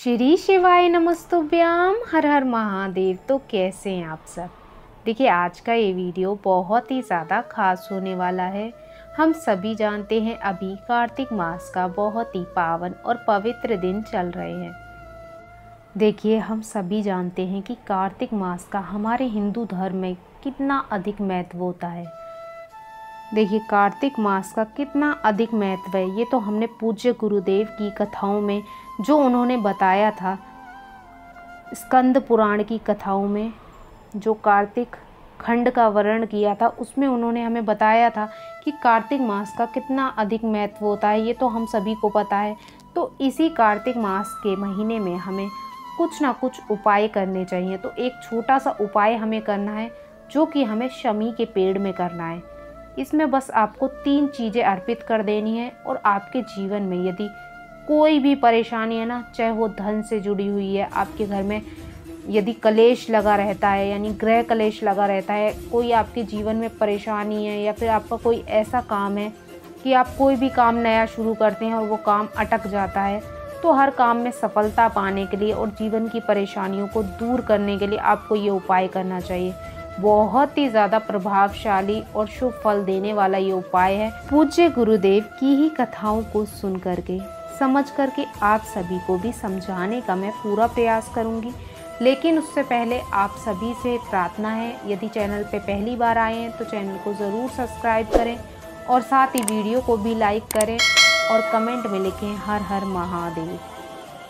श्री शिवाय नमस्तुभ्याम। हर हर महादेव। तो कैसे हैं आप सब। देखिए आज का ये वीडियो बहुत ही ज़्यादा खास होने वाला है। हम सभी जानते हैं अभी कार्तिक मास का बहुत ही पावन और पवित्र दिन चल रहे हैं। देखिए हम सभी जानते हैं कि कार्तिक मास का हमारे हिंदू धर्म में कितना अधिक महत्व होता है। देखिए कार्तिक मास का कितना अधिक महत्व है ये तो हमने पूज्य गुरुदेव की कथाओं में जो उन्होंने बताया था, स्कंद पुराण की कथाओं में जो कार्तिक खंड का वर्णन किया था उसमें उन्होंने हमें बताया था कि कार्तिक मास का कितना अधिक महत्व होता है। ये तो हम सभी को पता है। तो इसी कार्तिक मास के महीने में हमें कुछ ना कुछ उपाय करने चाहिए। तो एक छोटा सा उपाय हमें करना है जो कि हमें शमी के पेड़ में करना है। इसमें बस आपको 3 चीज़ें अर्पित कर देनी है और आपके जीवन में यदि कोई भी परेशानी है ना, चाहे वो धन से जुड़ी हुई है, आपके घर में यदि कलेश लगा रहता है यानी ग्रह कलेश लगा रहता है, कोई आपके जीवन में परेशानी है या फिर आपका कोई ऐसा काम है कि आप कोई भी काम नया शुरू करते हैं और वो काम अटक जाता है, तो हर काम में सफलता पाने के लिए और जीवन की परेशानियों को दूर करने के लिए आपको ये उपाय करना चाहिए। बहुत ही ज़्यादा प्रभावशाली और शुभ फल देने वाला ये उपाय है। पूज्य गुरुदेव की ही कथाओं को सुन करके समझ करके आप सभी को भी समझाने का मैं पूरा प्रयास करूंगी। लेकिन उससे पहले आप सभी से प्रार्थना है, यदि चैनल पे पहली बार आए हैं तो चैनल को ज़रूर सब्सक्राइब करें और साथ ही वीडियो को भी लाइक करें और कमेंट में लिखें हर हर महादेव।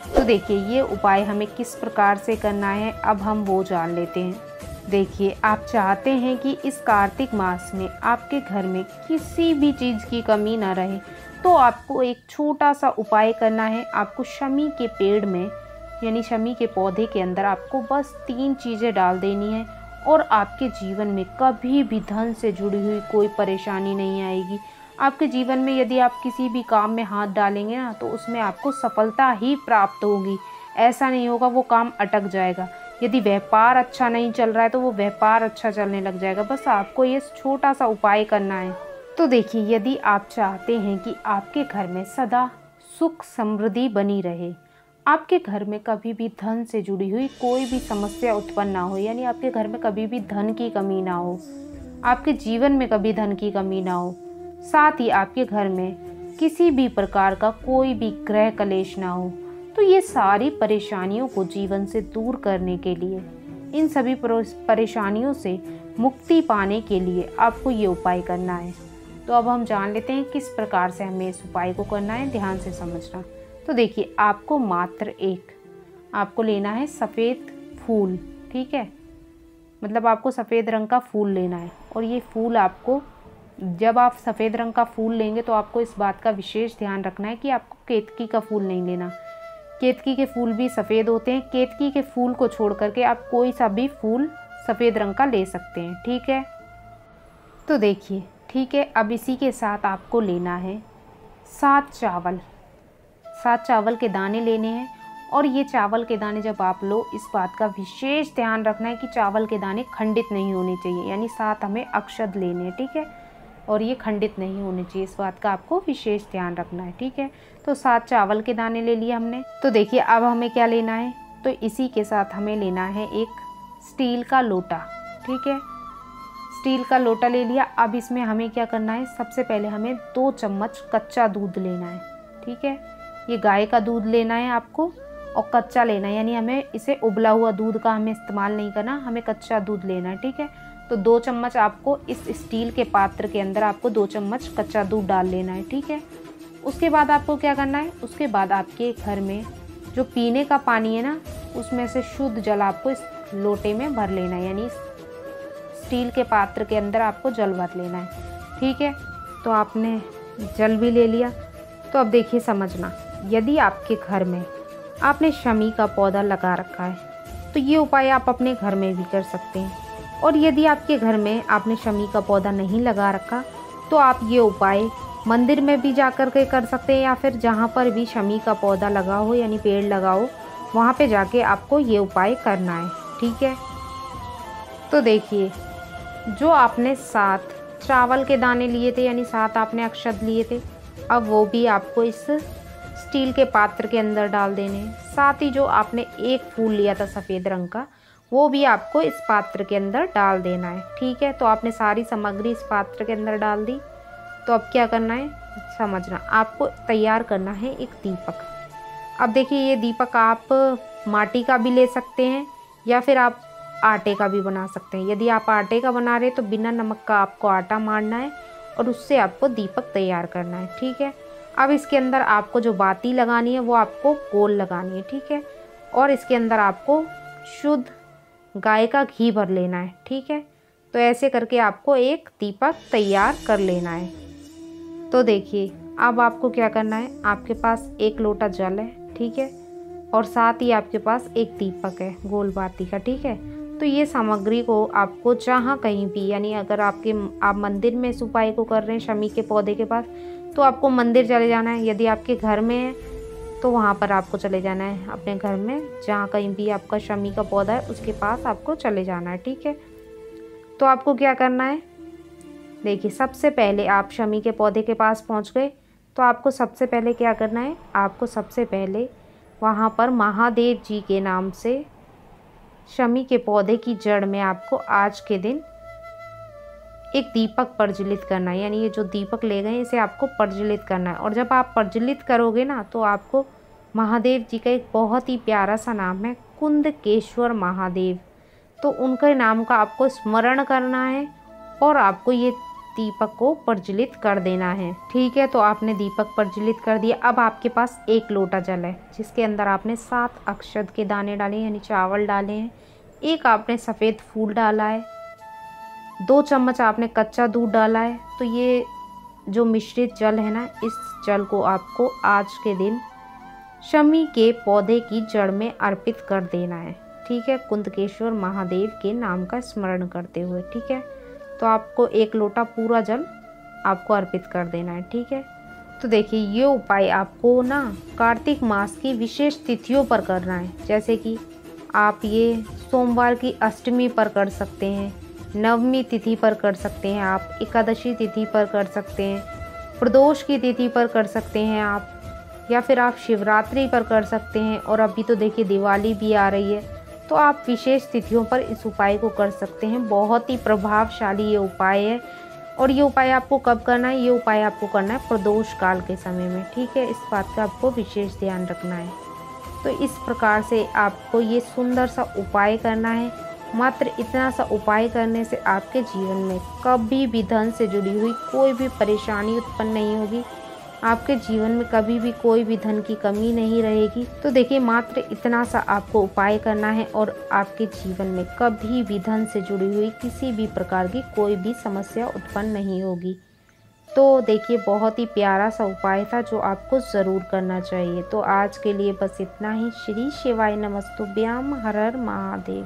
तो देखिए ये उपाय हमें किस प्रकार से करना है अब हम वो जान लेते हैं। देखिए आप चाहते हैं कि इस कार्तिक मास में आपके घर में किसी भी चीज़ की कमी ना रहे, तो आपको एक छोटा सा उपाय करना है। आपको शमी के पेड़ में यानी शमी के पौधे के अंदर आपको बस 3 चीज़ें डाल देनी है और आपके जीवन में कभी भी धन से जुड़ी हुई कोई परेशानी नहीं आएगी। आपके जीवन में यदि आप किसी भी काम में हाथ डालेंगे ना तो उसमें आपको सफलता ही प्राप्त होगी। ऐसा नहीं होगा वो काम अटक जाएगा। यदि व्यापार अच्छा नहीं चल रहा है तो वो व्यापार अच्छा चलने लग जाएगा। बस आपको ये छोटा सा उपाय करना है। तो देखिए यदि आप चाहते हैं कि आपके घर में सदा सुख समृद्धि बनी रहे, आपके घर में कभी भी धन से जुड़ी हुई कोई भी समस्या उत्पन्न ना हो, यानी आपके घर में कभी भी धन की कमी ना हो, आपके जीवन में कभी धन की कमी ना हो, साथ ही आपके घर में किसी भी प्रकार का कोई भी ग्रह कलेश ना हो, तो ये सारी परेशानियों को जीवन से दूर करने के लिए, इन सभी परेशानियों से मुक्ति पाने के लिए आपको ये उपाय करना है। तो अब हम जान लेते हैं किस प्रकार से हमें इस उपाय को करना है, ध्यान से समझना। तो देखिए आपको मात्र आपको लेना है सफ़ेद फूल, ठीक है, मतलब आपको सफ़ेद रंग का फूल लेना है। और ये फूल आपको, जब आप सफ़ेद रंग का फूल लेंगे तो आपको इस बात का विशेष ध्यान रखना है कि आपको केतकी का फूल नहीं लेना। केतकी के फूल भी सफ़ेद होते हैं। केतकी के फूल को छोड़ करके आप कोई सा भी फूल सफ़ेद रंग का ले सकते हैं, ठीक है। तो देखिए ठीक है, अब इसी के साथ आपको लेना है 7 चावल के दाने लेने हैं। और ये चावल के दाने जब आप लो, इस बात का विशेष ध्यान रखना है कि चावल के दाने खंडित नहीं होने चाहिए, यानी 7 हमें अक्षत लेने हैं, ठीक है, और ये खंडित नहीं होने चाहिए। इस बात का आपको विशेष ध्यान रखना है, ठीक है। तो 7 चावल के दाने ले लिए हमने। तो देखिए अब हमें क्या लेना है, तो इसी के साथ हमें लेना है एक स्टील का लोटा, ठीक है, स्टील का लोटा ले लिया। अब इसमें हमें क्या करना है, सबसे पहले हमें 2 चम्मच कच्चा दूध लेना है, ठीक है। ये गाय का दूध लेना है आपको और कच्चा लेना है, यानी हमें इसे उबला हुआ दूध का हमें इस्तेमाल नहीं करना, हमें कच्चा दूध लेना है, ठीक है। तो 2 चम्मच आपको इस स्टील के पात्र के अंदर आपको 2 चम्मच कच्चा दूध डाल लेना है, ठीक है। उसके बाद आपको क्या करना है, उसके बाद आपके घर में जो पीने का पानी है ना, उसमें से शुद्ध जल आपको इस लोटे में भर लेना है, यानी स्टील के पात्र के अंदर आपको जल भर लेना है, ठीक है। तो आपने जल भी ले लिया। तो अब देखिए समझना, यदि आपके घर में आपने शमी का पौधा लगा रखा है तो ये उपाय आप अपने घर में भी कर सकते हैं। और यदि आपके घर में आपने शमी का पौधा नहीं लगा रखा तो आप ये उपाय मंदिर में भी जा कर के कर सकते हैं, या फिर जहाँ पर भी शमी का पौधा लगा हो यानी पेड़ लगा हो वहाँ पे जाके आपको ये उपाय करना है, ठीक है। तो देखिए जो आपने 7 चावल के दाने लिए थे यानी 7 आपने अक्षत लिए थे, अब वो भी आपको इस स्टील के पात्र के अंदर डाल देने हैं। साथ ही जो आपने एक फूल लिया था सफ़ेद रंग का, वो भी आपको इस पात्र के अंदर डाल देना है। ठीक है, तो आपने सारी सामग्री इस पात्र के अंदर डाल दी। तो अब क्या करना है समझना, आपको तैयार करना है एक दीपक। अब देखिए, ये दीपक आप माटी का भी ले सकते हैं या फिर आप आटे का भी बना सकते हैं। यदि आप आटे का बना रहे हैं तो बिना नमक का आपको आटा मारना है और उससे आपको दीपक तैयार करना है। ठीक है, अब इसके अंदर आपको जो बाती लगानी है वो आपको गोल लगानी है। ठीक है, और इसके अंदर आपको शुद्ध गाय का घी भर लेना है। ठीक है, तो ऐसे करके आपको एक दीपक तैयार कर लेना है। तो देखिए, अब आपको क्या करना है, आपके पास एक लोटा जल है। ठीक है, और साथ ही आपके पास एक दीपक है गोल बाती का। ठीक है, तो ये सामग्री को आपको जहाँ कहीं भी, यानी अगर आप मंदिर में इस उपाय को कर रहे हैं शमी के पौधे के पास, तो आपको मंदिर चले जाना है। यदि आपके घर में है तो वहाँ पर आपको चले जाना है, अपने घर में जहाँ कहीं भी आपका शमी का पौधा है उसके पास आपको चले जाना है। ठीक है, तो आपको क्या करना है, देखिए सबसे पहले आप शमी के पौधे के पास पहुँच गए, तो आपको सबसे पहले क्या करना है, आपको सबसे पहले वहाँ पर महादेव जी के नाम से शमी के पौधे की जड़ में आपको आज के दिन एक दीपक प्रज्वलित करना है। यानी ये जो दीपक ले गए इसे आपको प्रज्वलित करना है। और जब आप प्रज्वलित करोगे ना, तो आपको महादेव जी का एक बहुत ही प्यारा सा नाम है, कुंदकेश्वर महादेव, तो उनके नाम का आपको स्मरण करना है और आपको ये दीपक को प्रज्वलित कर देना है। ठीक है, तो आपने दीपक प्रज्वलित कर दिया। अब आपके पास एक लोटा जल है जिसके अंदर आपने 7 अक्षत के दाने डाले यानी चावल डाले हैं, एक आपने सफ़ेद फूल डाला है, 2 चम्मच आपने कच्चा दूध डाला है। तो ये जो मिश्रित जल है ना, इस जल को आपको आज के दिन शमी के पौधे की जड़ में अर्पित कर देना है। ठीक है, कुंदकेश्वर महादेव के नाम का स्मरण करते हुए। ठीक है, तो आपको एक लोटा पूरा जल आपको अर्पित कर देना है। ठीक है, तो देखिए ये उपाय आपको ना कार्तिक मास की विशेष तिथियों पर करना है। जैसे कि आप ये सोमवार की अष्टमी पर कर सकते हैं, नवमी तिथि पर कर सकते हैं, आप एकादशी तिथि पर कर सकते हैं, प्रदोष की तिथि पर कर सकते हैं आप, या फिर आप शिवरात्रि पर कर सकते हैं। और अभी तो देखिए दिवाली भी आ रही है, तो आप विशेष तिथियों पर इस उपाय को कर सकते हैं। बहुत ही प्रभावशाली ये उपाय है। और ये उपाय आपको कब करना है, ये उपाय आपको करना है प्रदोष काल के समय में। ठीक है, इस बात का आपको विशेष ध्यान रखना है। तो इस प्रकार से आपको ये सुंदर सा उपाय करना है। मात्र इतना सा उपाय करने से आपके जीवन में कभी भी धन से जुड़ी हुई कोई भी परेशानी उत्पन्न नहीं होगी, आपके जीवन में कभी भी कोई भी धन की कमी नहीं रहेगी। तो देखिए मात्र इतना सा आपको उपाय करना है और आपके जीवन में कभी भी धन से जुड़ी हुई किसी भी प्रकार की कोई भी समस्या उत्पन्न नहीं होगी। तो देखिए बहुत ही प्यारा सा उपाय था जो आपको ज़रूर करना चाहिए। तो आज के लिए बस इतना ही। श्री शिवाय नमस्तुभ्याम। हर हर महादेव।